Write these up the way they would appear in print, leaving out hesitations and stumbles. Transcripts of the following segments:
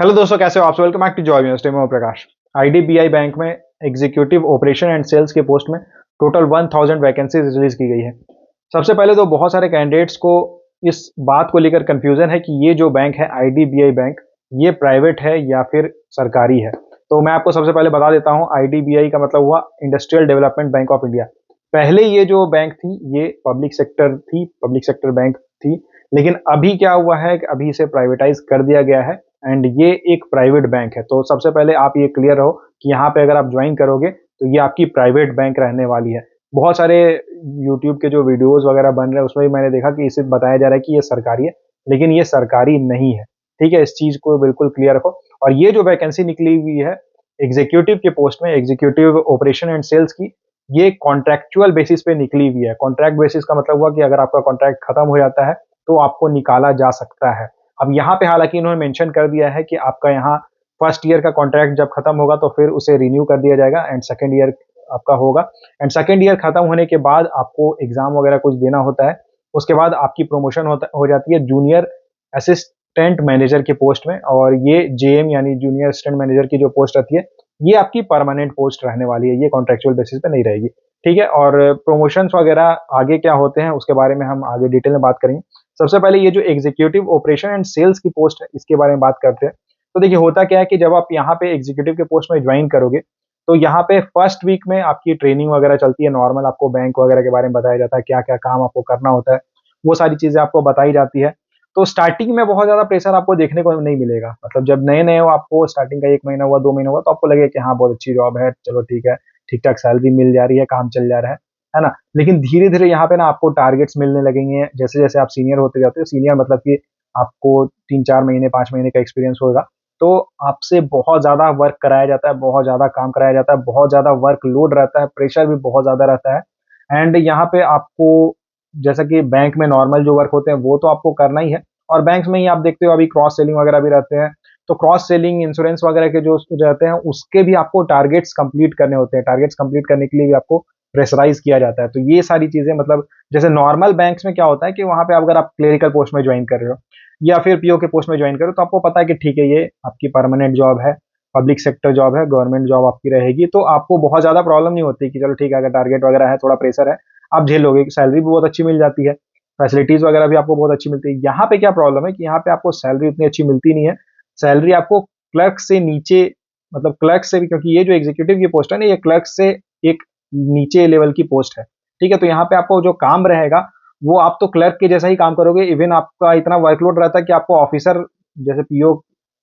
Hello दोस्तों, कैसे हो आप सब? Welcome back to job university में प्रकाश। आईडीबीआई बैंक में एग्जीक्यूटिव ऑपरेशन एंड सेल्स के पोस्ट में टोटल 1000 वैकेंसीज रिलीज की गई है। सबसे पहले तो बहुत सारे कैंडिडेट्स को इस बात को लेकर कंफ्यूजन है कि ये जो बैंक है आईडीबीआई बैंक, ये प्राइवेट है या फिर सरकारी है। तो मैं आपको सबसे पहले बता देता हूँ, आईडीबीआई का मतलब हुआ industrial development bank of India. पहले ये जो बैंक थी ये पब्लिक सेक्टर बैंक थी। लेकिन अभी क्या हुआ है कि अभी इसे प्राइवेटाइज कर दिया गया है एंड ये एक प्राइवेट बैंक है। तो सबसे पहले आप ये क्लियर रहो कि यहाँ पे अगर आप ज्वाइन करोगे तो ये आपकी प्राइवेट बैंक रहने वाली है। बहुत सारे यूट्यूब के जो वीडियोस वगैरह बन रहे हैं उसमें भी मैंने देखा कि इसे बताया जा रहा है कि ये सरकारी है, लेकिन ये सरकारी नहीं है। ठीक है, इस चीज को बिल्कुल क्लियर रखो। और ये जो वैकेंसी निकली हुई है एग्जीक्यूटिव के पोस्ट में, एग्जीक्यूटिव ऑपरेशन एंड सेल्स की, ये कॉन्ट्रेक्चुअल बेसिस पे निकली हुई है। कॉन्ट्रैक्ट बेसिस का मतलब हुआ कि अगर आपका कॉन्ट्रैक्ट खत्म हो जाता है तो आपको निकाला जा सकता है। अब यहाँ पे हालांकि इन्होंने मेंशन कर दिया है कि आपका यहाँ फर्स्ट ईयर का कॉन्ट्रैक्ट जब खत्म होगा तो फिर उसे रिन्यू कर दिया जाएगा एंड सेकेंड ईयर आपका होगा। एंड सेकेंड ईयर खत्म होने के बाद आपको एग्जाम वगैरह कुछ देना होता है। उसके बाद आपकी प्रमोशन हो जाती है जूनियर असिस्टेंट मैनेजर की पोस्ट में। और ये जेएम यानी जूनियर असिस्टेंट मैनेजर की जो पोस्ट रहती है ये आपकी परमानेंट पोस्ट रहने वाली है, ये कॉन्ट्रेक्चुअल बेसिस पे नहीं रहेगी। ठीक है, और प्रमोशंस वगैरह आगे क्या होते हैं उसके बारे में हम आगे डिटेल में बात करेंगे। सबसे पहले ये जो एग्जीक्यूटिव ऑपरेशन एंड सेल्स की पोस्ट है इसके बारे में बात करते हैं। तो देखिए होता क्या है कि जब आप यहाँ पे एग्जीक्यूटिव के पोस्ट में ज्वाइन करोगे तो यहाँ पे फर्स्ट वीक में आपकी ट्रेनिंग वगैरह चलती है। नॉर्मल आपको बैंक वगैरह के बारे में बताया जाता है, क्या क्या काम आपको करना होता है, वो सारी चीजें आपको बताई जाती है। तो स्टार्टिंग में बहुत ज्यादा प्रेशर आपको देखने को नहीं मिलेगा। मतलब जब नए नए हो, आपको स्टार्टिंग का 1 महीना हुआ 2 महीना हुआ तो आपको लगेगा कि हाँ बहुत अच्छी जॉब है, चलो ठीक है, ठीक ठाक सैलरी मिल जा रही है, काम चल जा रहा है ना। लेकिन धीरे धीरे यहाँ पे ना आपको टारगेट्स मिलने लगेंगे। जैसे जैसे आप सीनियर होते जाते हो, सीनियर मतलब कि आपको 3-4 महीने 5 महीने का एक्सपीरियंस होगा, तो आपसे बहुत ज्यादा वर्क कराया जाता है, बहुत ज्यादा काम कराया जाता है, बहुत ज्यादा वर्क लोड रहता है, प्रेशर भी बहुत ज्यादा रहता है। एंड यहाँ पे आपको जैसा कि बैंक में नॉर्मल जो वर्क होते हैं वो तो आपको करना ही है। और बैंक में ही आप देखते हो अभी क्रॉस सेलिंग वगैरह भी रहते हैं। तो क्रॉस सेलिंग इंश्योरेंस वगैरह के जो रहते हैं उसके भी आपको टारगेट्स कंप्लीट करने होते हैं। टारगेट्स कंप्लीट करने के लिए भी आपको प्रेशराइज किया जाता है। तो ये सारी चीजें मतलब जैसे नॉर्मल बैंक्स में क्या होता है कि वहां पे अगर आप क्लेरिकल पोस्ट में ज्वाइन कर रहे हो या फिर पीओ के पोस्ट में ज्वाइन कर रहे हो तो आपको पता है कि ठीक है ये आपकी परमानेंट जॉब है, पब्लिक सेक्टर जॉब है, गवर्नमेंट जॉब आपकी रहेगी। तो आपको बहुत ज्यादा प्रॉब्लम नहीं होती कि चलो ठीक है अगर टारगेट वगैरह है, थोड़ा प्रेशर है, आप झेल लोगे। सैलरी भी बहुत अच्छी मिल जाती है, फैसिलिटीज वगैरह भी आपको बहुत अच्छी मिलती है। यहाँ पे क्या प्रॉब्लम है कि यहाँ पे आपको सैलरी उतनी अच्छी मिलती नहीं है। सैलरी आपको क्लर्क से नीचे, मतलब क्लर्क से भी, क्योंकि ये जो एग्जीक्यूटिव की पोस्ट है ना ये क्लर्क से एक नीचे लेवल की पोस्ट है। ठीक है, तो यहाँ पे आपको जो काम रहेगा वो आप तो क्लर्क के जैसा ही काम करोगे। इवन आपका इतना वर्कलोड रहता है कि आपको ऑफिसर जैसे पीओ,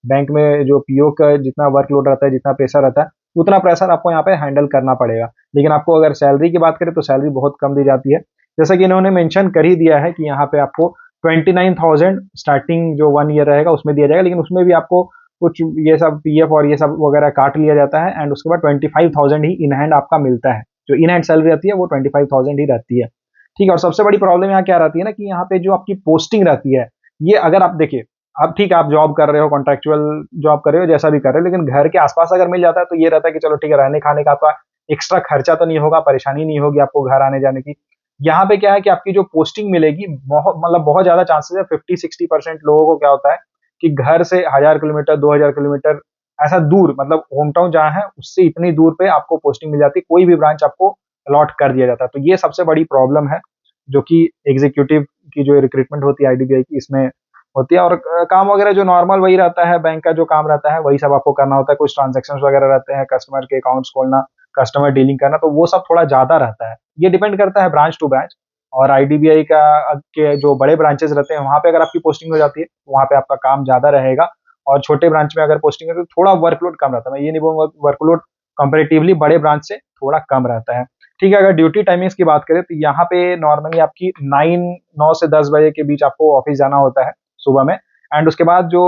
बैंक में जो पीओ का जितना वर्कलोड रहता है, जितना प्रेशर रहता है, उतना प्रेशर आपको यहाँ पे हैंडल करना पड़ेगा। लेकिन आपको अगर सैलरी की बात करें तो सैलरी बहुत कम दी जाती है। जैसा कि इन्होंने मेंशन कर ही दिया है कि यहाँ पे आपको 29,000 स्टार्टिंग जो 1 ईयर रहेगा उसमें दिया जाएगा। लेकिन उसमें भी आपको कुछ ये सब पीएफ और ये सब वगैरह काट लिया जाता है एंड उसके बाद 25,000 ही इन हैंड आपका मिलता है। जो इन हैंड सैलरी रहती है वो 25,000 ही रहती है। ठीक है, और सबसे बड़ी प्रॉब्लम यहाँ क्या रहती है ना कि यहाँ पे जो आपकी पोस्टिंग रहती है, ये अगर आप देखिए, अब ठीक है आप जॉब कर रहे हो, कॉन्ट्रेक्चुअल जॉब कर रहे हो, जैसा भी कर रहे हो, लेकिन घर के आसपास अगर मिल जाता है तो ये रहता है कि चलो ठीक है रहने खाने का आपका एक्स्ट्रा खर्चा तो नहीं होगा, परेशानी नहीं होगी आपको घर आने जाने की। यहाँ पे क्या है कि आपकी जो पोस्टिंग मिलेगी बहुत मतलब बहुत ज्यादा चांसेस है, 50-60% लोगों को क्या होता है कि घर से 1000 किलोमीटर 2000 किलोमीटर ऐसा दूर, मतलब होम टाउन जहाँ है उससे इतनी दूर पे आपको पोस्टिंग मिल जाती है, कोई भी ब्रांच आपको अलॉट कर दिया जाता है। तो ये सबसे बड़ी प्रॉब्लम है जो कि एग्जीक्यूटिव की जो रिक्रूटमेंट होती है आईडीबीआई की, इसमें होती है। और काम वगैरह जो नॉर्मल वही रहता है, बैंक का जो काम रहता है वही सब आपको करना होता है। कुछ ट्रांजेक्शन वगैरह रहते हैं, कस्टमर के अकाउंट्स खोलना, कस्टमर डीलिंग करना, तो वो सब थोड़ा ज्यादा रहता है। ये डिपेंड करता है ब्रांच टू ब्रांच। और आईडीबीआई का के जो बड़े ब्रांचेस रहते हैं वहां पे अगर आपकी पोस्टिंग हो जाती है तो वहां पे आपका काम ज्यादा रहेगा। और छोटे ब्रांच में अगर पोस्टिंग है तो थोड़ा वर्कलोड कम रहता है। मैं ये नहीं बोलूंगा वर्कलोड कंपेरेटिवली बड़े ब्रांच से थोड़ा कम रहता है। ठीक है, अगर ड्यूटी टाइमिंग्स की बात करें तो यहाँ पे नॉर्मली आपकी 9 से 10 बजे के बीच आपको ऑफिस जाना होता है सुबह में। एंड उसके बाद जो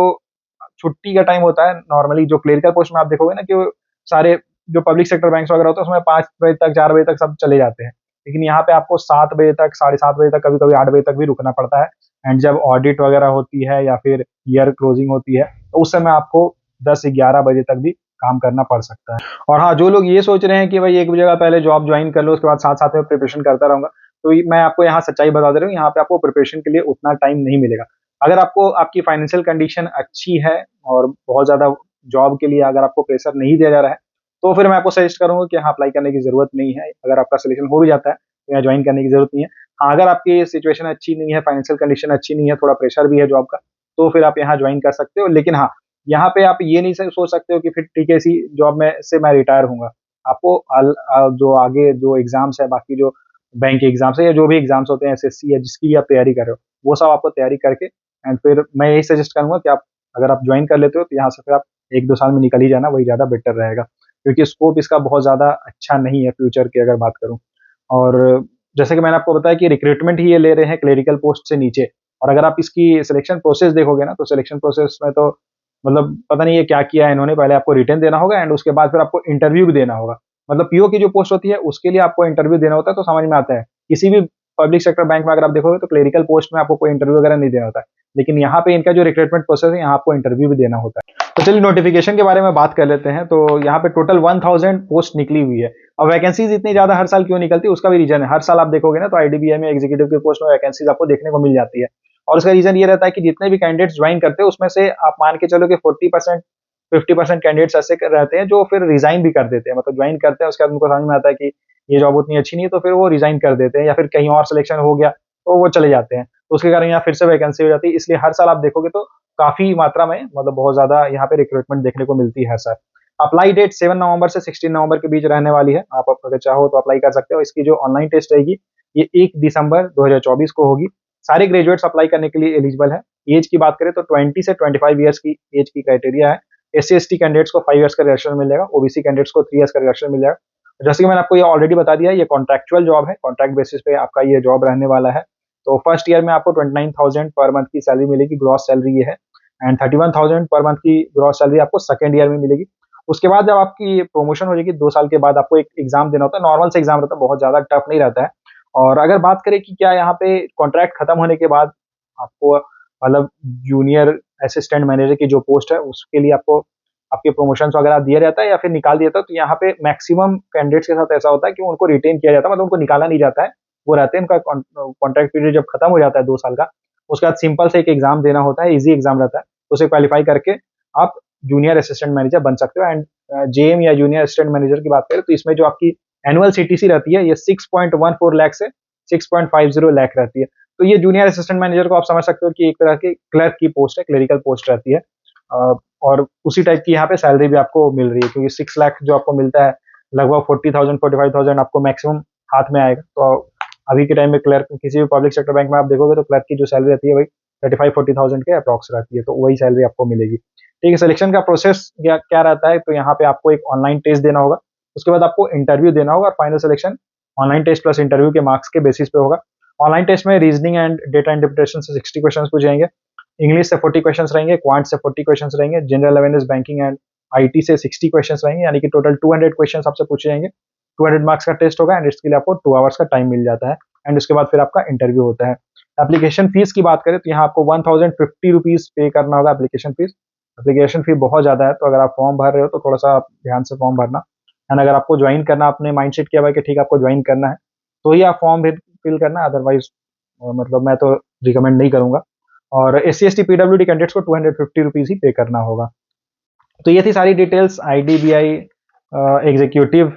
छुट्टी का टाइम होता है, नॉर्मली जो क्लेरिकल पोस्ट में आप देखोगे ना कि वो सारे जो पब्लिक सेक्टर बैंक वगैरह होता है उसमें 5 बजे तक 4 बजे तक सब चले जाते हैं। लेकिन यहाँ पे आपको 7 बजे तक, 7:30 बजे तक, कभी कभी 8 बजे तक भी रुकना पड़ता है। एंड जब ऑडिट वगैरह होती है या फिर ईयर क्लोजिंग होती है तो उस समय आपको 10 से 11 बजे तक भी काम करना पड़ सकता है। और हाँ, जो लोग ये सोच रहे हैं कि भाई एक जगह पहले जॉब ज्वाइन कर लो उसके बाद साथ साथ में प्रिपरेशन करता रहूंगा, तो मैं आपको यहाँ सच्चाई बता दे रहा हूँ, यहाँ पे आपको प्रिपरेशन के लिए उतना टाइम नहीं मिलेगा। अगर आपको आपकी फाइनेंशियल कंडीशन अच्छी है और बहुत ज़्यादा जॉब के लिए अगर आपको प्रेशर नहीं दिया जा रहा है, तो फिर मैं आपको सजेस्ट करूँगा कि यहाँ अप्लाई करने की ज़रूरत नहीं है। अगर आपका सिलेक्शन हो भी जाता है, तो यहाँ ज्वाइन करने की ज़रूरत नहीं है। हाँ, अगर आपकी सिचुएशन अच्छी नहीं है, फाइनेंशियल कंडीशन अच्छी नहीं है, थोड़ा प्रेशर भी है जॉब का, तो फिर आप यहाँ ज्वाइन कर सकते हो। लेकिन हाँ, यहाँ पे आप ये नहीं सोच सकते हो कि फिर ठीक है, इसी जॉब में से मैं रिटायर होऊँगा। आपको जो आगे जो एग्ज़ाम्स है, बाकी जो बैंक के एग्ज़ाम्स है या जो भी एग्ज़ाम्स होते हैं एसएससी या जिसकी भी आप तैयारी कर रहे हो, वो सब आपको तैयारी करके एंड फिर मैं यही सजेस्ट करूँगा कि आप अगर आप ज्वाइन कर लेते हो, तो यहाँ से फिर आप 1-2 साल में निकल ही जाना, वही ज़्यादा बेटर रहेगा। क्योंकि स्कोप इसका बहुत ज़्यादा अच्छा नहीं है फ्यूचर की अगर बात करूँ। और जैसे कि मैंने आपको बताया कि रिक्रूटमेंट ही ये ले रहे हैं क्लेरिकल पोस्ट से नीचे, और अगर आप इसकी सिलेक्शन प्रोसेस देखोगे ना, तो सिलेक्शन प्रोसेस में तो मतलब पता नहीं ये क्या किया है इन्होंने, पहले आपको रिटन देना होगा एंड उसके बाद फिर आपको इंटरव्यू भी देना होगा। मतलब पीओ की जो पोस्ट होती है उसके लिए आपको इंटरव्यू देना होता है, तो समझ में आता है। किसी भी पब्लिक सेक्टर बैंक में अगर आप देखोगे तो क्लेरिकल पोस्ट में आपको कोई इंटरव्यू वगैरह नहीं देना होता है। लेकिन यहाँ पे इनका जो रिक्रूटमेंट प्रोसेस है, यहाँ आपको इंटरव्यू भी देना होता है। तो चलिए नोटिफिकेशन के बारे में बात कर लेते हैं। तो यहाँ पे टोटल 1000 पोस्ट निकली हुई है। और वैकेंसीज इतनी ज्यादा हर साल क्यों निकलती है, उसका भी रीजन है। हर साल आप देखोगे ना, तो आईडीबीआई में एग्जीक्यूटिव की पोस्ट में वैकेंसीज आपको देखने को मिल जाती है। और उसका रीजन ये रहता है कि जितने भी कैंडिडेट्स ज्वाइन करते हैं, उसमें से आप मान के चलो कि 40% 50% कैंडिडेट्स ऐसे रहते हैं जो फिर रिजाइन भी कर देते हैं। मतलब ज्वाइन करते हैं, उसके बाद उनको समझ में आता है कि ये जॉब उतनी अच्छी नहीं है, तो फिर वो रिजाइन कर देते हैं या फिर कहीं और सिलेक्शन हो गया तो वो चले जाते हैं। तो उसके कारण यहाँ फिर से वैकेंसी हो जाती है। इसलिए हर साल आप देखोगे तो काफी मात्रा में, मतलब बहुत ज्यादा यहाँ पे रिक्रूटमेंट देखने को मिलती है हर साल। अप्लाई डेट 7 नवंबर से 16 नवंबर के बीच रहने वाली है। आप अगर चाहो तो अप्लाई कर सकते हो। इसकी जो ऑनलाइन टेस्ट रहेगी, ये 1 दिसंबर 2024 को होगी। सारे ग्रेजुएट्स अप्लाई करने के लिए एलिजिबल है। एज की बात करें तो 20 से 25 ईयर्स की एज की क्राइटेरिया है। एससी एसटी कैंडिडेट्स को 5 इयर्स का रिडक्शन मिलेगा, ओबीसी कैंडिडेट्स को 3 इयर्स का रिडक्शन मिलेगा। जैसे कि मैंने आपको ये ऑलरेडी बता दिया है, ये कॉन्ट्रैक्चुअल जॉब है, कॉन्ट्रैक्ट बेसिस पे आपका ये जॉब रहने वाला है। तो फर्स्ट ईयर में आपको 29,000 पर मंथ की सैलरी मिलेगी, ग्रॉस सैलरी ये है। एंड 31,000 पर मंथ की ग्रॉस सैलरी आपको सेकंड ईयर में मिलेगी। उसके बाद जब आपकी प्रमोशन हो जाएगी 2 साल के बाद, आपको एक एग्जाम देना होता है। नॉर्मल से एग्जाम रहता है, बहुत ज्यादा टफ नहीं रहता है। और अगर बात करें कि क्या यहाँ पे कॉन्ट्रैक्ट खत्म होने के बाद आपको मतलब जूनियर असिस्टेंट मैनेजर की जो पोस्ट है उसके लिए आपको आपके प्रमोशंस वगैरह दिया जाता है या फिर निकाल दिया जाता है, तो यहाँ पे मैक्सिमम कैंडिडेट्स के साथ ऐसा होता है कि उनको रिटेन किया जाता है, मतलब उनको निकाला नहीं जाता है। वो रहते हैं, उनका कॉन्ट्रैक्ट पीरियड जब खत्म हो जाता है 2 साल का, उसके बाद सिंपल से एक एग्जाम देना होता है, इजी एग्जाम रहता है। उसे क्वालिफाई करके आप जूनियर असिस्टेंट मैनेजर बन सकते हो। एंड जेएम या जूनियर असिस्टेंट मैनेजर की बात करें तो इसमें जो आपकी एनुअल सीटीसी रहती है, ये 6.14 लाख से 6.50 लाख रहती है। तो ये जूनियर असिस्टेंट मैनेजर को आप समझ सकते हो कि एक तरह की क्लर्क की पोस्ट है, क्लरिकल पोस्ट रहती है। और उसी टाइप की यहाँ पे सैलरी भी आपको मिल रही है, क्योंकि 6 लाख जो आपको मिलता है, लगभग 40,000 45,000 आपको मैक्सिमम हाथ में आएगा। तो अभी के टाइम में क्लर्क किसी भी पब्लिक सेक्टर बैंक में आप देखोगे तो क्लर्क की जो सैलरी रहती है वही 35-40,000 के अप्रॉक्स रहती है, तो वही सैलरी आपको मिलेगी। ठीक है, सिलेक्शन का प्रोसेस क्या रहता है, तो यहाँ पे आपको एक ऑनलाइन टेस्ट देना होगा, उसके बाद आपको इंटरव्यू देना होगा और final selection online test plus interview के मार्क्स के बेसिस पे होगा। ऑनलाइन टेस्ट में रीजनिंग एंड डेटा इंटरप्रिटेशन से 60 क्वेश्चन पूछेंगे, इंग्लिश से 40 क्वेश्चंस रहेंगे, क्वांट से 40 क्वेश्चंस रहेंगे, general awareness banking and IT से 60 क्वेश्चंस रहेंगे, यानी कि टोटल 200 क्वेश्चंस आपसे पूछे जाएंगे। 200 मार्क्स का टेस्ट होगा एंड इसके लिए आपको 2 आवर्स का टाइम मिल जाता है। एंड उसके बाद फिर आपका इंटरव्यू होता है। एप्लीकेशन फीस की बात करें तो यहाँ आपको 1050 रुपीज पे करना होगा एप्लीकेशन फीस। एप्लीकेशन फी बहुत ज्यादा है, तो अगर आप फॉर्म भर रहे हो तो थोड़ा सा आप ध्यान से फॉर्म भरना। एंड अगर आपको ज्वाइन करना, आपने माइंड सेट किया हुआ है कि ठीक है आपको ज्वाइन करना है, तो ही आप फॉर्म फिल करना, अदरवाइज मतलब मैं तो रिकमेंड नहीं करूंगा। और एस सी एस टी पीडब्ल्यूडी कैंडिडेट्स को 250 रुपीज ही पे करना होगा। तो ये थी सारी details IDBI executive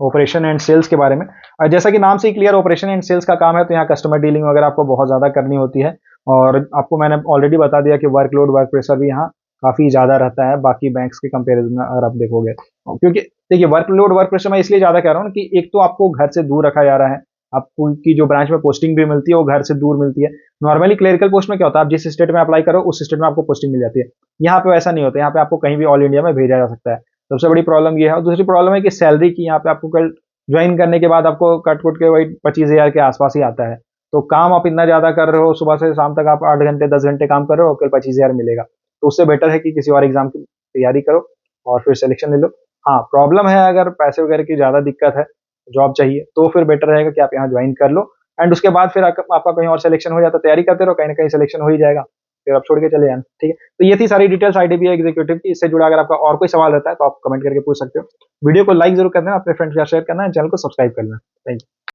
operation and sales के बारे में। जैसा कि नाम से ही क्लियर ऑपरेशन एंड सेल्स का काम है, तो यहाँ कस्टमर डीलिंग वगैरह आपको बहुत ज़्यादा करनी होती है। और आपको मैंने ऑलरेडी बता दिया कि वर्कलोड वर्क प्रेशर भी यहाँ काफ़ी ज़्यादा रहता है बाकी बैंक्स के कंपेरिजन में अगर आप देखोगे। क्योंकि देखिए वर्कलोड वर्क प्रेशर मैं इसलिए ज़्यादा कह रहा हूँ कि एक तो आपको घर से दूर रखा जा रहा है, आपको की जो ब्रांच में पोस्टिंग भी मिलती है वो घर से दूर मिलती है। नॉर्मली क्लरिकल पोस्ट में क्या होता है, आप जिस स्टेट में अप्लाई करो उस स्टेट में आपको पोस्टिंग मिल जाती है। यहाँ पे वैसा नहीं होता, यहाँ पे आपको कहीं भी ऑल इंडिया में भेजा जा सकता है। सबसे बड़ी प्रॉब्लम ये है। और दूसरी प्रॉब्लम है कि सैलरी की, यहाँ पे आपको कल ज्वाइन करने के बाद आपको कट कुट के वही 25,000 के आसपास ही आता है। तो काम आप इतना ज्यादा कर रहे हो, सुबह से शाम तक आप 8 घंटे 10 घंटे काम कर रहे हो, कल 25,000 मिलेगा। तो उससे बेटर है कि किसी और एग्जाम की तैयारी करो और फिर सिलेक्शन ले लो। हाँ, प्रॉब्लम है अगर पैसे वगैरह की ज्यादा दिक्कत है, जॉब चाहिए, तो फिर बेटर रहेगा कि आप यहाँ ज्वाइन कर लो। एंड उसके बाद फिर आपका कहीं और सिलेक्शन हो जाता है, तैयारी करते रहो, कहीं ना कहीं सिलेक्शन हो ही जाएगा, फिर आप छोड़ के चले जाना। ठीक है, तो ये थी सारी डिटेल्स आईडीबीआई एग्जीक्यूटिव की। इससे जुड़ा अगर आपका और कोई सवाल रहता है तो आप कमेंट करके पूछ सकते हो। वीडियो को लाइक जरूर करना, अपने फ्रेंड्स के साथ शेयर करना, चैनल को सब्सक्राइब करना। Thank you.